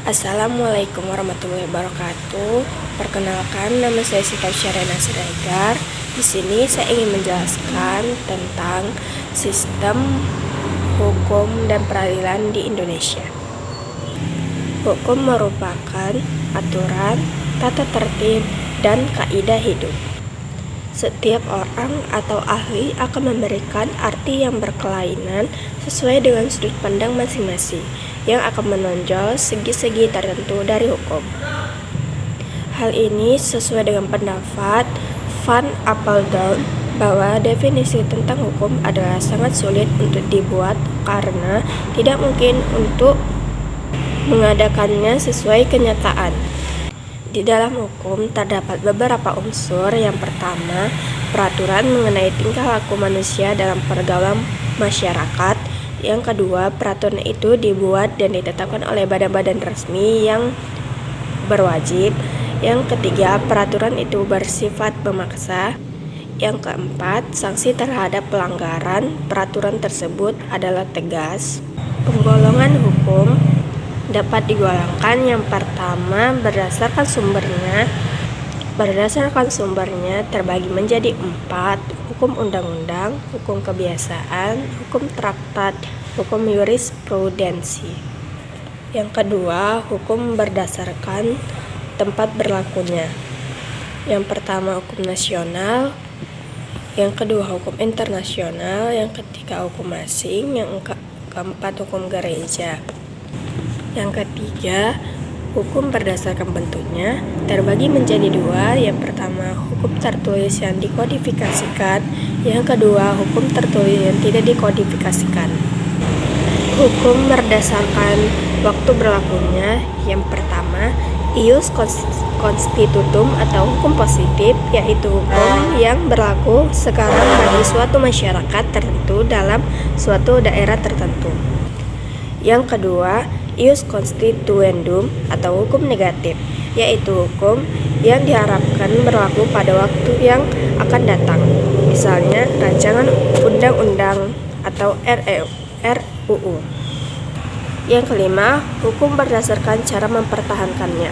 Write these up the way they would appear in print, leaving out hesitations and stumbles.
Assalamualaikum warahmatullahi wabarakatuh. Perkenalkan, nama saya Sita Syarena Siregar. Di sini saya ingin menjelaskan tentang sistem hukum dan peradilan di Indonesia. Hukum merupakan aturan, tata tertib, dan kaidah hidup. Setiap orang atau ahli akan memberikan arti yang berkelainan sesuai dengan sudut pandang masing-masing yang akan menonjol segi-segi tertentu dari hukum. Hal ini sesuai dengan pendapat Van Appeldoorn bahwa definisi tentang hukum adalah sangat sulit untuk dibuat karena tidak mungkin untuk mengadakannya sesuai kenyataan. Di dalam hukum terdapat beberapa unsur. Yang pertama, peraturan mengenai tingkah laku manusia dalam pergaulan masyarakat. Yang kedua, peraturan itu dibuat dan ditetapkan oleh badan-badan resmi yang berwajib. Yang ketiga, peraturan itu bersifat memaksa. Yang keempat, sanksi terhadap pelanggaran peraturan tersebut adalah tegas. Penggolongan hukum dapat digolongkan yang pertama berdasarkan sumbernya terbagi menjadi 4: hukum undang-undang, hukum kebiasaan, hukum traktat, hukum jurisprudensi. Yang kedua, hukum berdasarkan tempat berlakunya. Yang pertama, hukum nasional. Yang kedua, hukum internasional. Yang ketiga, hukum asing. Yang keempat, hukum gereja. Yang ketiga, hukum berdasarkan bentuknya terbagi menjadi 2. Yang pertama, hukum tertulis yang dikodifikasikan. Yang kedua, hukum tertulis yang tidak dikodifikasikan. Hukum berdasarkan waktu berlakunya. Yang pertama, ius constitutum atau hukum positif, yaitu hukum yang berlaku sekarang bagi suatu masyarakat tertentu dalam suatu daerah tertentu. Yang kedua, ius constituendum atau hukum negatif, yaitu hukum yang diharapkan berlaku pada waktu yang akan datang. Misalnya, rancangan undang-undang atau RUU. Yang kelima, hukum berdasarkan cara mempertahankannya.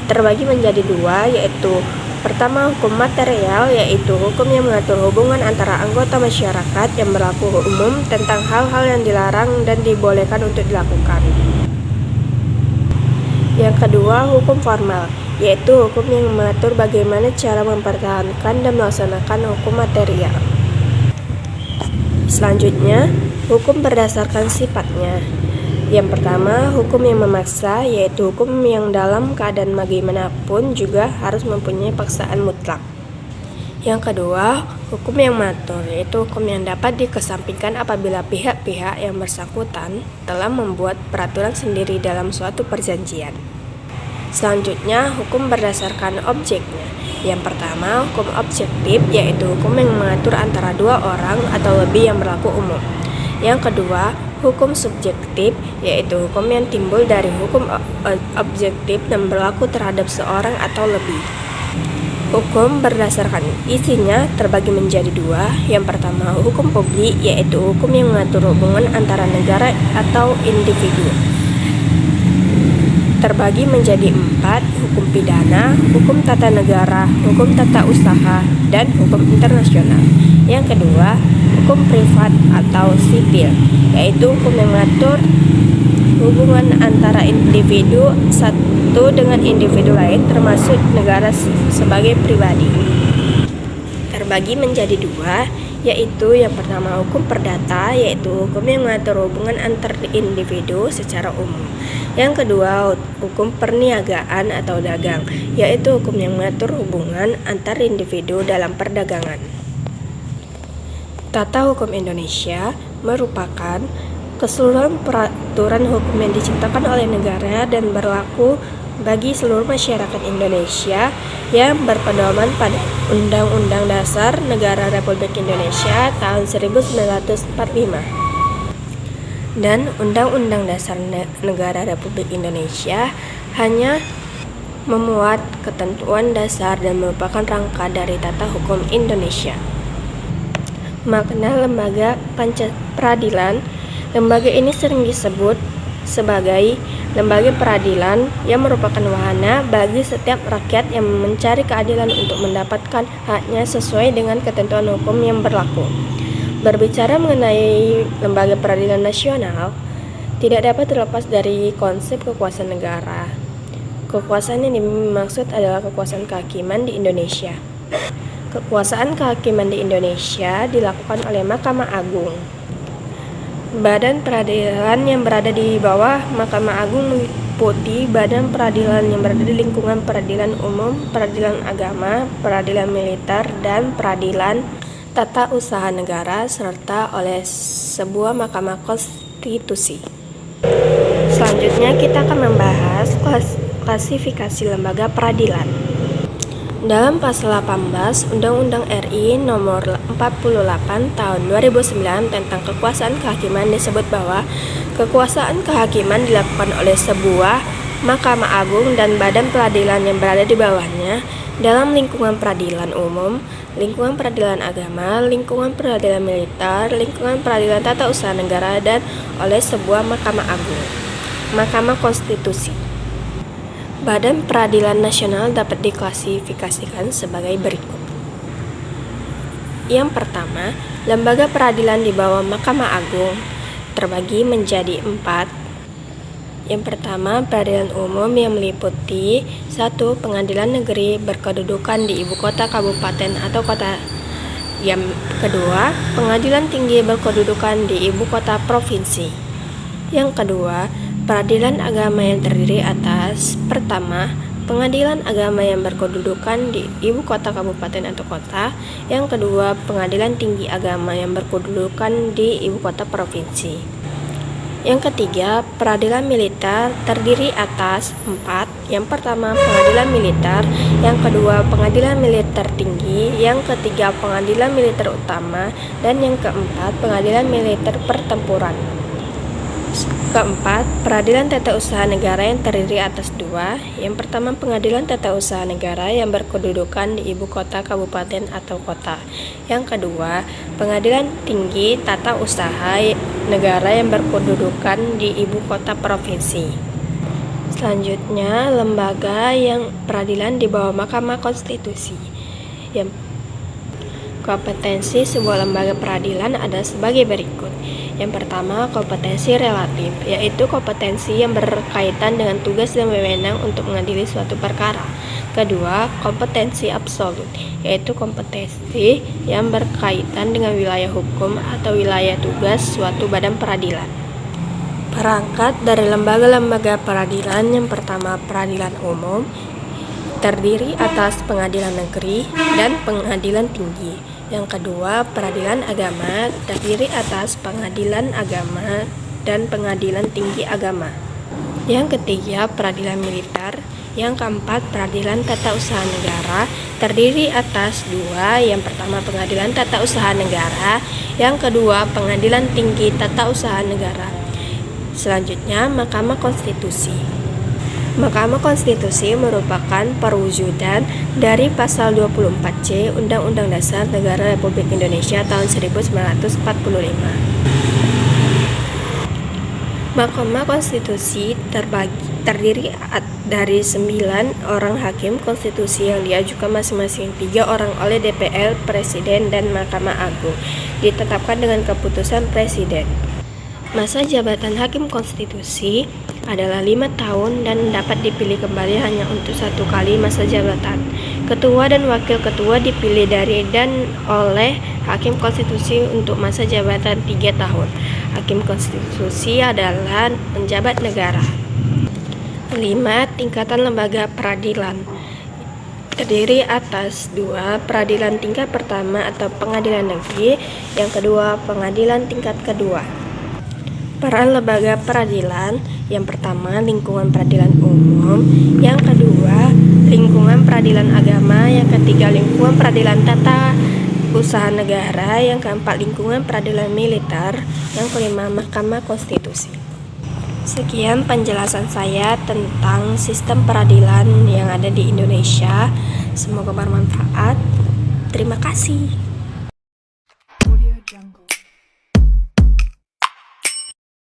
Terbagi menjadi 2, yaitu pertama, hukum material, yaitu hukum yang mengatur hubungan antara anggota masyarakat yang berlaku umum tentang hal-hal yang dilarang dan dibolehkan untuk dilakukan. Yang kedua, hukum formal, yaitu hukum yang mengatur bagaimana cara mempertahankan dan melaksanakan hukum material. Selanjutnya, hukum berdasarkan sifatnya. Yang pertama, hukum yang memaksa, yaitu hukum yang dalam keadaan bagaimanapun juga harus mempunyai paksaan mutlak. Yang kedua, hukum yang mengatur, yaitu hukum yang dapat dikesampingkan apabila pihak-pihak yang bersangkutan telah membuat peraturan sendiri dalam suatu perjanjian. Selanjutnya, hukum berdasarkan objeknya. Yang pertama, hukum objektif, yaitu hukum yang mengatur antara 2 orang atau lebih yang berlaku umum. Yang kedua, hukum subjektif, yaitu hukum yang timbul dari hukum objektif dan berlaku terhadap seorang atau lebih. Hukum berdasarkan isinya terbagi menjadi 2. Yang pertama, hukum publik, yaitu hukum yang mengatur hubungan antara negara atau individu. Terbagi menjadi 4, hukum pidana, hukum tata negara, hukum tata usaha, dan hukum internasional. Yang kedua, hukum privat atau sipil, yaitu hukum yang mengatur hubungan antara individu satu dengan individu lain, termasuk negara sebagai pribadi. Terbagi menjadi 2, yaitu yang pertama, hukum perdata, yaitu hukum yang mengatur hubungan antar individu secara umum. Yang kedua, hukum perniagaan atau dagang, yaitu hukum yang mengatur hubungan antar individu dalam perdagangan. Tata hukum Indonesia merupakan keseluruhan peraturan hukum yang diciptakan oleh negara dan berlaku bagi seluruh masyarakat Indonesia yang berpedoman pada Undang-Undang Dasar Negara Republik Indonesia tahun 1945 dan Undang-Undang Dasar Negara Republik Indonesia hanya memuat ketentuan dasar dan merupakan rangka dari tata hukum Indonesia. Makna lembaga peradilan. Lembaga ini sering disebut sebagai lembaga peradilan yang merupakan wahana bagi setiap rakyat yang mencari keadilan untuk mendapatkan haknya sesuai dengan ketentuan hukum yang berlaku. Berbicara mengenai lembaga peradilan nasional, tidak dapat terlepas dari konsep kekuasaan negara. Kekuasaan yang dimaksud adalah kekuasaan kehakiman di Indonesia. Kekuasaan kehakiman di Indonesia dilakukan oleh Mahkamah Agung. Badan peradilan yang berada di bawah Mahkamah Agung meliputi badan peradilan yang berada di lingkungan peradilan umum, peradilan agama, peradilan militer, dan peradilan tata usaha negara, serta oleh sebuah mahkamah konstitusi. Selanjutnya kita akan membahas klasifikasi lembaga peradilan. Dalam pasal 18 Undang-Undang RI Nomor 48 Tahun 2009 tentang kekuasaan kehakiman disebut bahwa kekuasaan kehakiman dilakukan oleh sebuah Mahkamah Agung dan badan peradilan yang berada di bawahnya dalam lingkungan peradilan umum, lingkungan peradilan agama, lingkungan peradilan militer, lingkungan peradilan tata usaha negara, dan oleh sebuah Mahkamah Agung. Mahkamah Konstitusi. Badan Peradilan Nasional dapat diklasifikasikan sebagai berikut. Yang pertama, lembaga peradilan di bawah Mahkamah Agung terbagi menjadi 4. Yang pertama, peradilan umum yang meliputi 1. Pengadilan negeri berkedudukan di ibu kota kabupaten atau kota. Yang kedua, pengadilan tinggi berkedudukan di ibu kota provinsi. Yang kedua, peradilan agama yang terdiri atas pertama, pengadilan agama yang berkedudukan di ibu kota kabupaten atau kota. Yang kedua, pengadilan tinggi agama yang berkedudukan di ibu kota provinsi. Yang ketiga, peradilan militer terdiri atas 4. Yang pertama, pengadilan militer. Yang kedua, pengadilan militer tinggi. Yang ketiga, pengadilan militer utama. Dan yang keempat, pengadilan militer pertempuran. Keempat, peradilan tata usaha negara yang terdiri atas 2. Yang pertama, pengadilan tata usaha negara yang berkedudukan di ibu kota kabupaten atau kota. Yang kedua, pengadilan tinggi tata usaha negara yang berkedudukan di ibu kota provinsi. Selanjutnya, lembaga yang peradilan di bawah Mahkamah Konstitusi. Yang kompetensi sebuah lembaga peradilan ada sebagai berikut. Yang pertama, kompetensi relatif, yaitu kompetensi yang berkaitan dengan tugas dan wewenang untuk mengadili suatu perkara. Kedua, kompetensi absolut, yaitu kompetensi yang berkaitan dengan wilayah hukum atau wilayah tugas suatu badan peradilan. Perangkat dari lembaga-lembaga peradilan. Yang pertama, peradilan umum terdiri atas pengadilan negeri dan pengadilan tinggi. Yang kedua, peradilan agama terdiri atas pengadilan agama dan pengadilan tinggi agama. Yang ketiga, peradilan militer. Yang keempat, peradilan tata usaha negara terdiri atas 2. Yang pertama, pengadilan tata usaha negara. Yang kedua, pengadilan tinggi tata usaha negara. Selanjutnya, Mahkamah Konstitusi. Mahkamah Konstitusi merupakan perwujudan dari pasal 24C Undang-Undang Dasar Negara Republik Indonesia tahun 1945. Mahkamah Konstitusi terdiri dari 9 orang hakim konstitusi yang diajukan masing-masing 3 orang oleh DPR, Presiden, dan Mahkamah Agung, ditetapkan dengan keputusan Presiden. Masa jabatan hakim konstitusi adalah 5 tahun dan dapat dipilih kembali hanya untuk 1 kali masa jabatan. Ketua dan wakil ketua dipilih dari dan oleh hakim konstitusi untuk masa jabatan 3 tahun. Hakim konstitusi adalah penjabat negara. 5. Tingkatan lembaga peradilan terdiri atas 2. Peradilan tingkat pertama atau pengadilan negeri. Yang kedua, pengadilan tingkat kedua. Peran lembaga peradilan. Yang pertama, lingkungan peradilan umum. Yang kedua, lingkungan peradilan agama. Yang ketiga, lingkungan peradilan tata usaha negara. Yang keempat, lingkungan peradilan militer. Yang kelima, Mahkamah Konstitusi. Sekian penjelasan saya tentang sistem peradilan yang ada di Indonesia. Semoga bermanfaat. Terima kasih.